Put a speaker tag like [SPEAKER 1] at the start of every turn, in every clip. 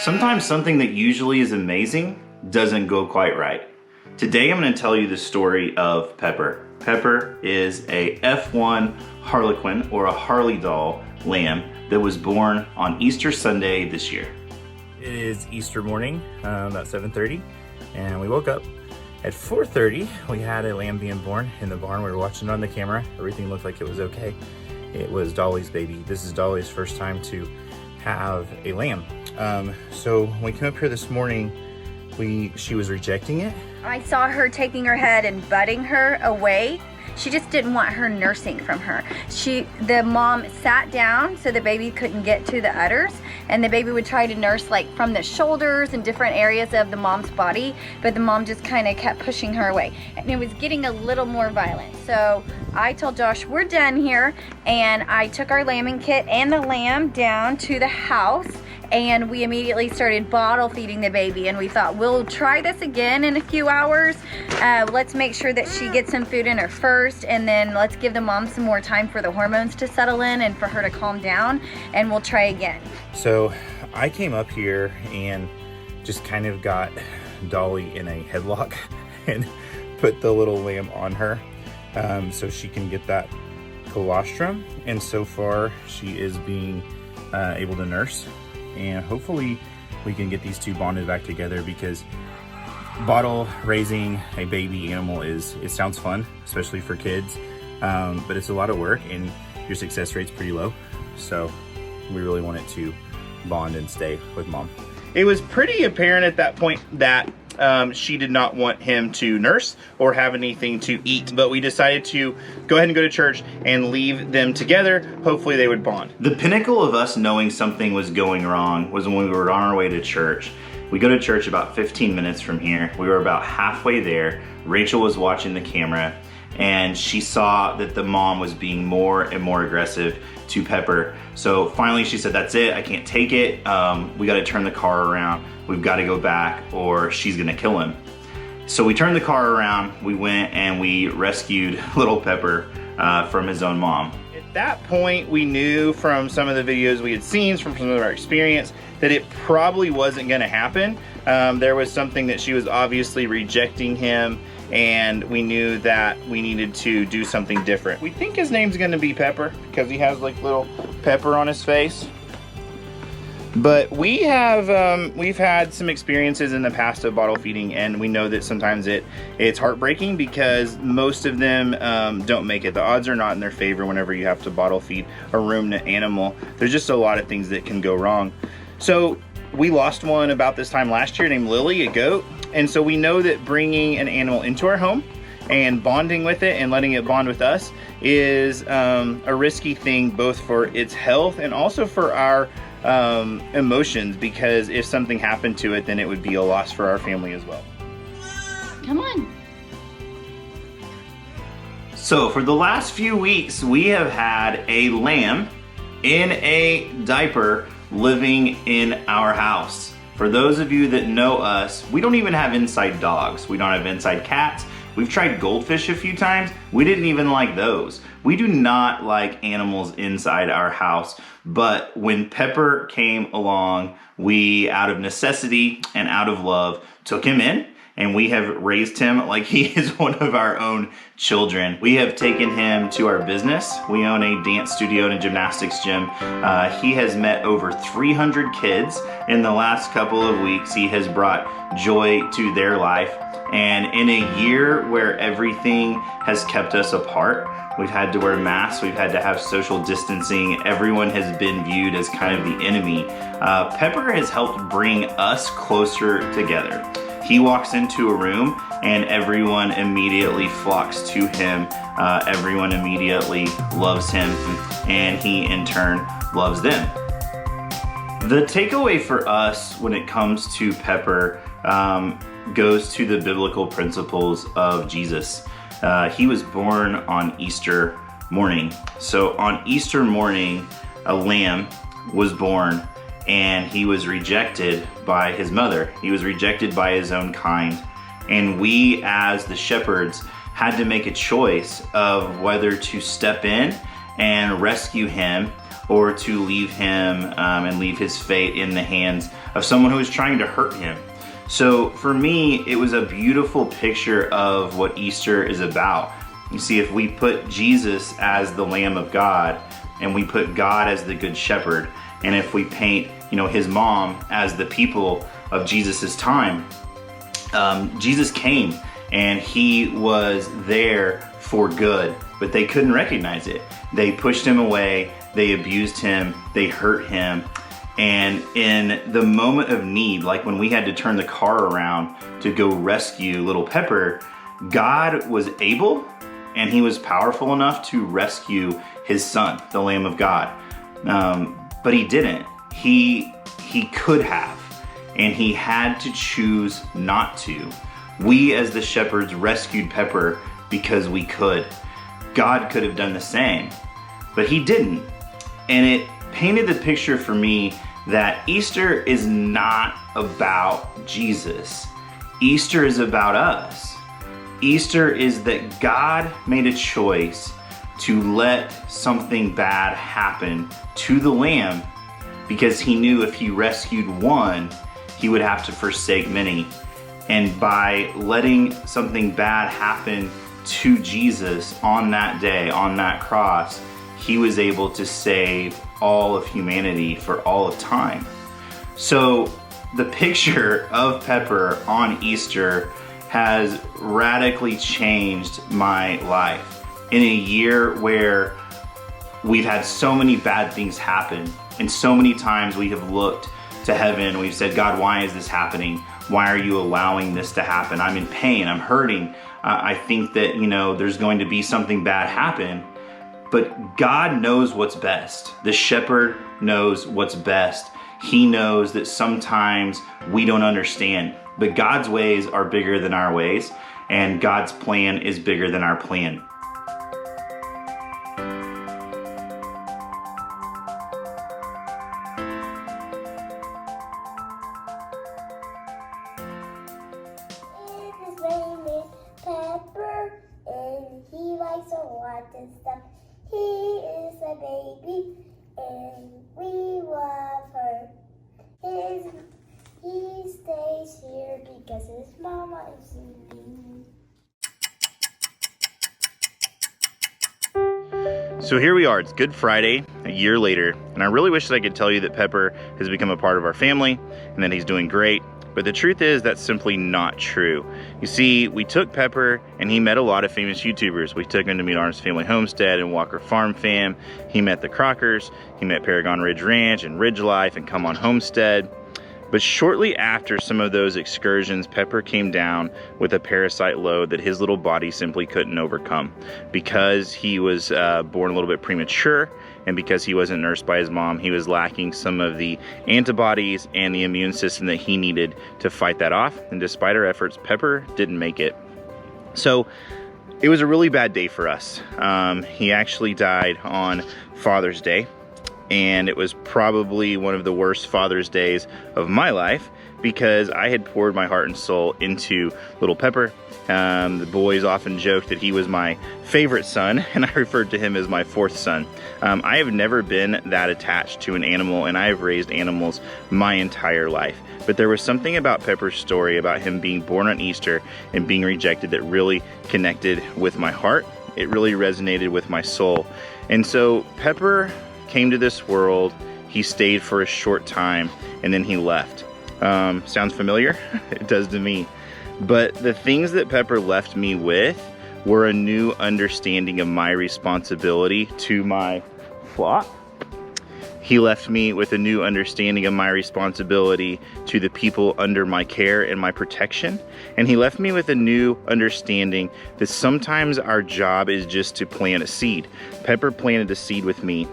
[SPEAKER 1] Sometimes something that usually is amazing doesn't go quite right. Today I'm going to tell you the story of Pepper. Pepper is a F1 Harlequin, or a Harley doll lamb that was born on Easter Sunday this year. It is Easter morning, about 7:30, and we woke up at 4:30. We had a lamb being born in the barn. We were watching it on the camera. Everything looked like it was okay. It was Dolly's baby. This is Dolly's first time to have a lamb. So when we came up here this morning, she was rejecting it.
[SPEAKER 2] I saw her taking her head and butting her away. She just didn't want her nursing from her. The mom sat down so the baby couldn't get to the udders, and the baby would try to nurse like from the shoulders and different areas of the mom's body, but the mom just kind of kept pushing her away, and it was getting a little more violent. So I told Josh, we're done here, and I took our lambing kit and the lamb down to the house, and we immediately started bottle feeding the baby, and we thought we'll try this again in a few hours. Let's make sure that she gets some food in her first, and then let's give the mom some more time for the hormones to settle in and for her to calm down, and we'll try again.
[SPEAKER 1] So I came up here and just kind of got Dolly in a headlock and put the little lamb on her so she can get that colostrum, and so far she is being able to nurse. And hopefully we can get these two bonded back together, because bottle raising a baby animal it sounds fun, especially for kids, but it's a lot of work and your success rate's pretty low. So we really wanted to bond and stay with mom. It was pretty apparent at that point that she did not want him to nurse or have anything to eat, but we decided to go ahead and go to church and leave them together. Hopefully they would bond. The pinnacle of us knowing something was going wrong was when we were on our way to church. We go to church about 15 minutes from here. We were about halfway there. Rachel was watching the camera, and she saw that the mom was being more and more aggressive to Pepper. So finally she said, that's it, I can't take it. We gotta turn the car around. We've gotta go back or she's gonna kill him. So we turned the car around, we went and we rescued little Pepper from his own mom. At that point, we knew from some of the videos we had seen, from some of our experience, that it probably wasn't gonna happen. There was something that she was obviously rejecting him, and we knew that we needed to do something different. We think his name's gonna be Pepper because he has like little pepper on his face. But we've had some experiences in the past of bottle feeding, and we know that sometimes it's heartbreaking because most of them don't make it. The odds are not in their favor whenever you have to bottle feed a ruminant animal. There's just a lot of things that can go wrong. So we lost one about this time last year named Lily, a goat. And so we know that bringing an animal into our home and bonding with it and letting it bond with us is a risky thing, both for its health and also for our emotions, because if something happened to it, then it would be a loss for our family as well.
[SPEAKER 2] Come on.
[SPEAKER 1] So for the last few weeks, we have had a lamb in a diaper living in our house. For those of you that know us, we don't even have inside dogs. We don't have inside cats. We've tried goldfish a few times. We didn't even like those. We do not like animals inside our house. But when Pepper came along, we, out of necessity and out of love, took him in, and we have raised him like he is one of our own children. We have taken him to our business. We own a dance studio and a gymnastics gym. He has met over 300 kids in the last couple of weeks. He has brought joy to their life. And in a year where everything has kept us apart, we've had to wear masks, we've had to have social distancing, everyone has been viewed as kind of the enemy, Pepper has helped bring us closer together. He walks into a room and everyone immediately flocks to him. Everyone immediately loves him, and he in turn loves them. The takeaway for us when it comes to Pepper goes to the biblical principles of Jesus. He was born on Easter morning. So on Easter morning, a lamb was born, and he was rejected by his mother. He was rejected by his own kind. And we, as the shepherds, had to make a choice of whether to step in and rescue him or to leave him and leave his fate in the hands of someone who was trying to hurt him. So for me, it was a beautiful picture of what Easter is about. You see, if we put Jesus as the Lamb of God, and we put God as the Good Shepherd, and if we paint, his mom as the people of Jesus's time, Jesus came and he was there for good, but they couldn't recognize it. They pushed him away, they abused him, they hurt him. And in the moment of need, like when we had to turn the car around to go rescue little Pepper, God was able and he was powerful enough to rescue his son, the Lamb of God. But he didn't. He could have, and he had to choose not to. We as the shepherds rescued Pepper because we could. God could have done the same, but he didn't. And it painted the picture for me that Easter is not about Jesus. Easter is about us. Easter is that God made a choice to let something bad happen to the lamb because he knew if he rescued one, he would have to forsake many. And by letting something bad happen to Jesus on that day, on that cross, he was able to save all of humanity for all of time. So the picture of Pepper on Easter has radically changed my life. In a year where we've had so many bad things happen, and so many times we have looked to heaven and we've said, God, why is this happening? Why are you allowing this to happen? I'm in pain, I'm hurting. I think that, there's going to be something bad happen. But God knows what's best. The shepherd knows what's best. He knows that sometimes we don't understand, but God's ways are bigger than our ways, and God's plan is bigger than our plan.
[SPEAKER 3] His name is Pepper, and he likes a lot of stuff. He is a baby, and we love her. He stays here because his mama is sleeping.
[SPEAKER 1] So here we are, it's Good Friday, a year later, and I really wish that I could tell you that Pepper has become a part of our family and that he's doing great. But the truth is that's simply not true. You see, we took Pepper and he met a lot of famous YouTubers. We took him to meet Arms Family Homestead and Walker Farm Fam. He met the Crockers, he met Paragon Ridge Ranch and Ridge Life and Come On Homestead. But shortly after some of those excursions, Pepper came down with a parasite load that his little body simply couldn't overcome. Because he was born a little bit premature, and because he wasn't nursed by his mom, he was lacking some of the antibodies and the immune system that he needed to fight that off. And despite our efforts, Pepper didn't make it. So it was a really bad day for us. He actually died on Father's Day. And it was probably one of the worst Father's Days of my life because I had poured my heart and soul into little Pepper. The boys often joked that he was my favorite son, and I referred to him as my fourth son. I have never been that attached to an animal, and I have raised animals my entire life. But there was something about Pepper's story, about him being born on Easter and being rejected, that really connected with my heart. It really resonated with my soul. And so Pepper came to this world, he stayed for a short time, and then he left. Sounds familiar? It does to me. But the things that Pepper left me with were a new understanding of my responsibility to my flock. He left me with a new understanding of my responsibility to the people under my care and my protection. And he left me with a new understanding that sometimes our job is just to plant a seed. Pepper planted a seed with me.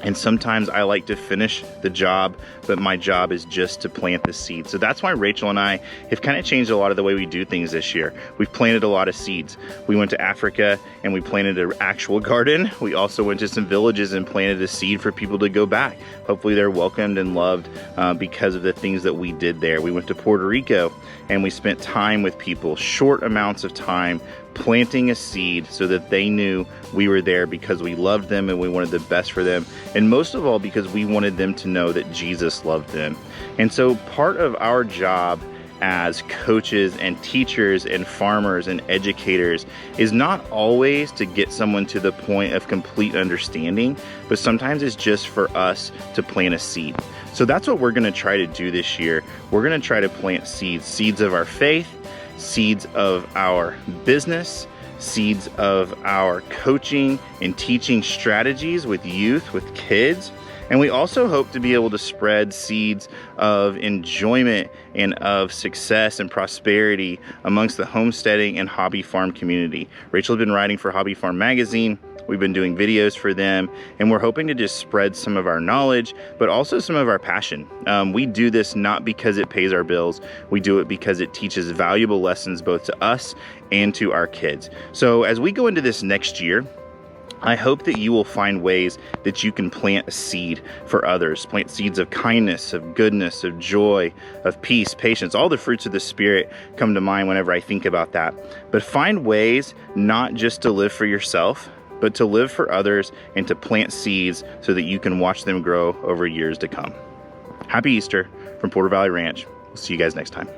[SPEAKER 1] And sometimes I like to finish the job, but my job is just to plant the seed. So that's why Rachel and I have kind of changed a lot of the way we do things this year. We've planted a lot of seeds. We went to Africa and we planted an actual garden. We also went to some villages and planted a seed for people to go back. Hopefully they're welcomed and loved because of the things that we did there. We went to Puerto Rico and we spent time with people, short amounts of time, planting a seed so that they knew we were there because we loved them and we wanted the best for them. And most of all, because we wanted them to know that Jesus loved them. And so part of our job as coaches and teachers and farmers and educators is not always to get someone to the point of complete understanding, but sometimes it's just for us to plant a seed. So that's what we're gonna try to do this year. We're gonna try to plant seeds, seeds of our faith, seeds of our business, seeds of our coaching and teaching strategies with youth, with kids. And we also hope to be able to spread seeds of enjoyment and of success and prosperity amongst the homesteading and hobby farm community. Rachel has been writing for Hobby Farm Magazine. We've been doing videos for them, and we're hoping to just spread some of our knowledge, but also some of our passion. We do this not because it pays our bills. We do it because it teaches valuable lessons both to us and to our kids. So as we go into this next year, I hope that you will find ways that you can plant a seed for others. Plant seeds of kindness, of goodness, of joy, of peace, patience. All the fruits of the Spirit come to mind whenever I think about that. But find ways not just to live for yourself, but to live for others and to plant seeds so that you can watch them grow over years to come. Happy Easter from Porter Valley Ranch. We'll see you guys next time.